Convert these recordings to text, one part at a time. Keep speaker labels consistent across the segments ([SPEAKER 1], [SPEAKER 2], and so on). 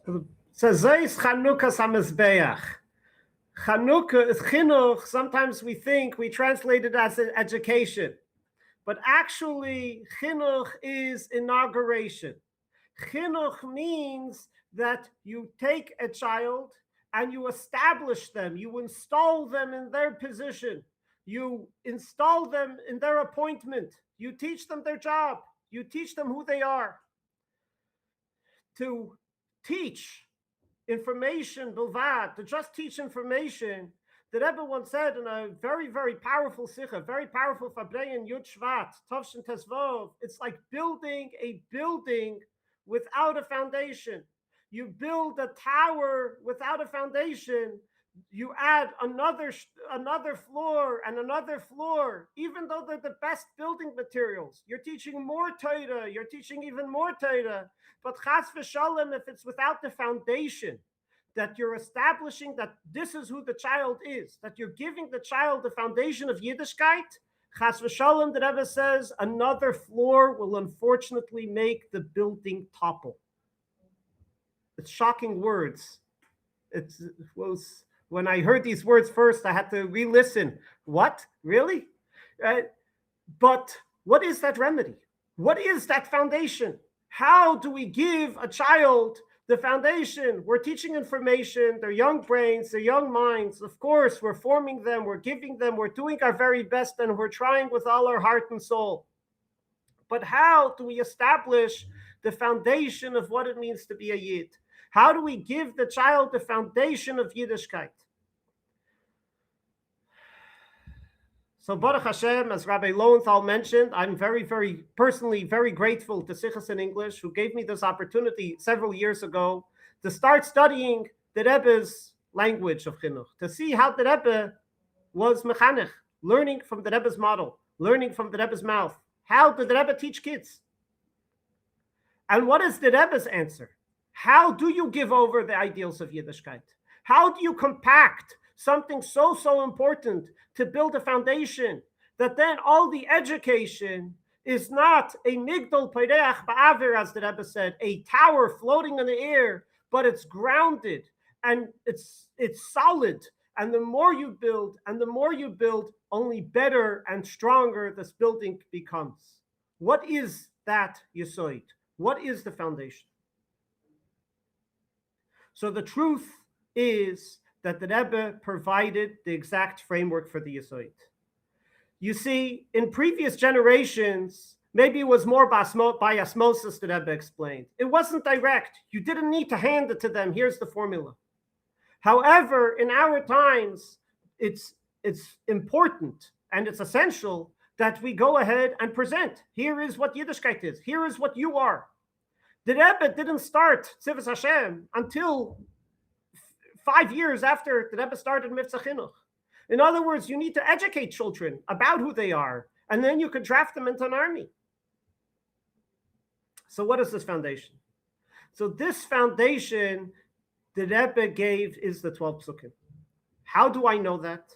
[SPEAKER 1] So Zeis Chanukas HaMizbeach. Chanukah is chinuch. Sometimes we translate it as an education, but actually chinuch is inauguration. Chinuch means that you take a child and you establish them, you install them in their position, you install them in their appointment, you teach them their job, you teach them who they are. To teach information, bilvad, to just teach information. The Rebbe once said in a very, very powerful sikha, very powerful Fabrein Yud Shvat, Tovshin Tesvov, it's like building a building without a foundation. You build a tower without a foundation. You add another floor and another floor, even though they're the best building materials. You're teaching more Torah, you're teaching even more Torah. But chas v'shalom, if it's without the foundation, that you're establishing that this is who the child is, that you're giving the child the foundation of Yiddishkeit, chas v'shalom, the Rebbe says, another floor will unfortunately make the building topple. It's shocking words. It was, when I heard these words first, I had to re-listen. What? Really? But what is that remedy? What is that foundation? How do we give a child the foundation? We're teaching information, their young brains, their young minds. Of course, we're forming them, we're giving them, we're doing our very best, and we're trying with all our heart and soul. But how do we establish the foundation of what it means to be a Yid? How do we give the child the foundation of Yiddishkeit? So Baruch Hashem, as Rabbi Lowenthal mentioned, I'm very personally very grateful to Sichas in English, who gave me this opportunity several years ago to start studying the Rebbe's language of Chinuch, to see how the Rebbe was mechanech, learning from the Rebbe's model, learning from the Rebbe's mouth. How did the Rebbe teach kids? And what is the Rebbe's answer? How do you give over the ideals of Yiddishkeit? How do you compact something so important to build a foundation that then all the education is not a migdol peireach ba'avir, as the Rebbe said, a tower floating in the air, but it's grounded and it's solid. And the more you build, only better and stronger this building becomes. What is that yesod? What is the foundation? So the truth is that the Rebbe provided the exact framework for the yesod. You see, in previous generations, maybe it was more by osmosis, the Rebbe explained. It wasn't direct. You didn't need to hand it to them. Here's the formula. However, in our times, it's important and it's essential that we go ahead and present. Here is what Yiddishkeit is. Here is what you are. The Rebbe didn't start Tzivos Hashem until 5 years after the Rebbe started Mitzvah Chinuch. In other words, you need to educate children about who they are, and then you could draft them into an army. So what is this foundation? So this foundation the Rebbe gave is the 12 Psukim. How do I know that?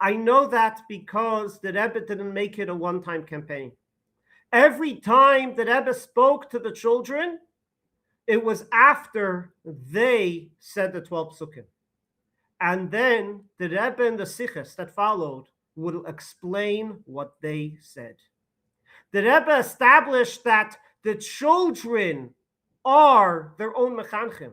[SPEAKER 1] I know that because the Rebbe didn't make it a one-time campaign. Every time the Rebbe spoke to the children, it was after they said the 12 Psukim. And then the Rebbe and the Sichos that followed would explain what they said. The Rebbe established that the children are their own mechanchim.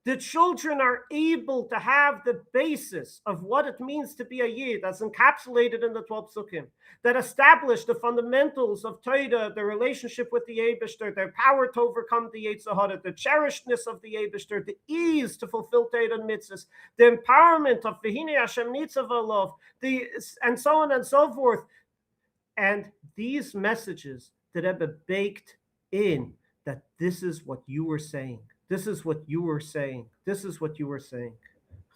[SPEAKER 1] The children are able to have the basis of what it means to be a Yid, as encapsulated in the 12 Psukim, that establish the fundamentals of Torah, their relationship with the Eibishter, their power to overcome the Yetzer Hara, the cherishedness of the Eibishter, the ease to fulfill Torah and mitzvahs, the empowerment of V'hinei Hashem Nitzav Alav, and so on and so forth. And these messages the Rebbe baked in, that this is what you were saying. This is what you were saying. This is what you were saying.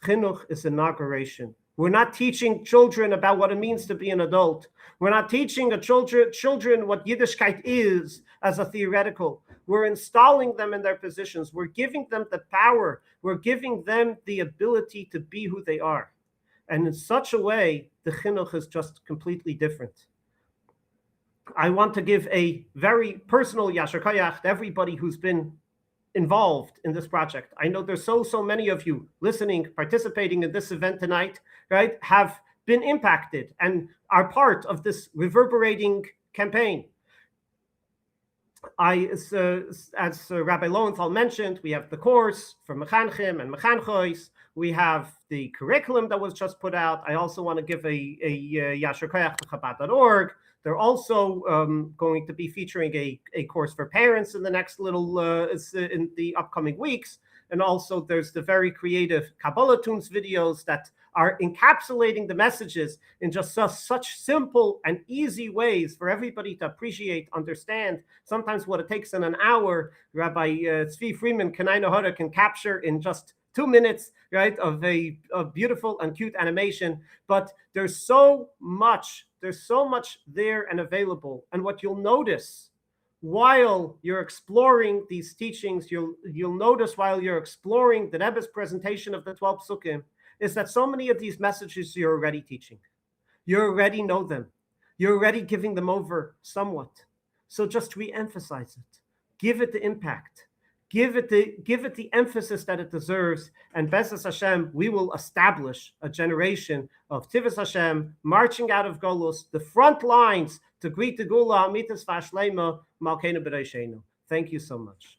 [SPEAKER 1] Chinuch is inauguration. We're not teaching children about what it means to be an adult. We're not teaching children what Yiddishkeit is as a theoretical. We're installing them in their positions. We're giving them the power. We're giving them the ability to be who they are. And in such a way, the chinuch is just completely different. I want to give a very personal yasher koyach to everybody who's been involved in this project. I know there's so many of you listening, participating in this event tonight, right, have been impacted and are part of this reverberating campaign. As Rabbi Lowenthal mentioned, we have the course for Mechanchim and Mechanchois. We have the curriculum that was just put out. I also want to give a Yasher Koyach to Chabad.org. They're also going to be featuring a course for parents in the next in the upcoming weeks. And also there's the very creative Kabbalah Tunes videos that are encapsulating the messages in just such simple and easy ways for everybody to appreciate, understand. Sometimes what it takes in an hour, Rabbi Tzvi Freeman Kanai can capture in just 2 minutes, right, of a beautiful and cute animation. But there's so much there and available. And what you'll notice while you're exploring these teachings, you'll notice while you're exploring the Rebbe's presentation of the 12 Psukim, is that so many of these messages you're already teaching. You already know them. You're already giving them over somewhat. So just re-emphasize it. Give it the impact. Give it the emphasis that it deserves. And B'ezras Hashem, we will establish a generation of Tivus Hashem marching out of Golus, the front lines to greet the Gula, Amitas Vashlema, Malkeinu B'Reishenu. Thank you so much.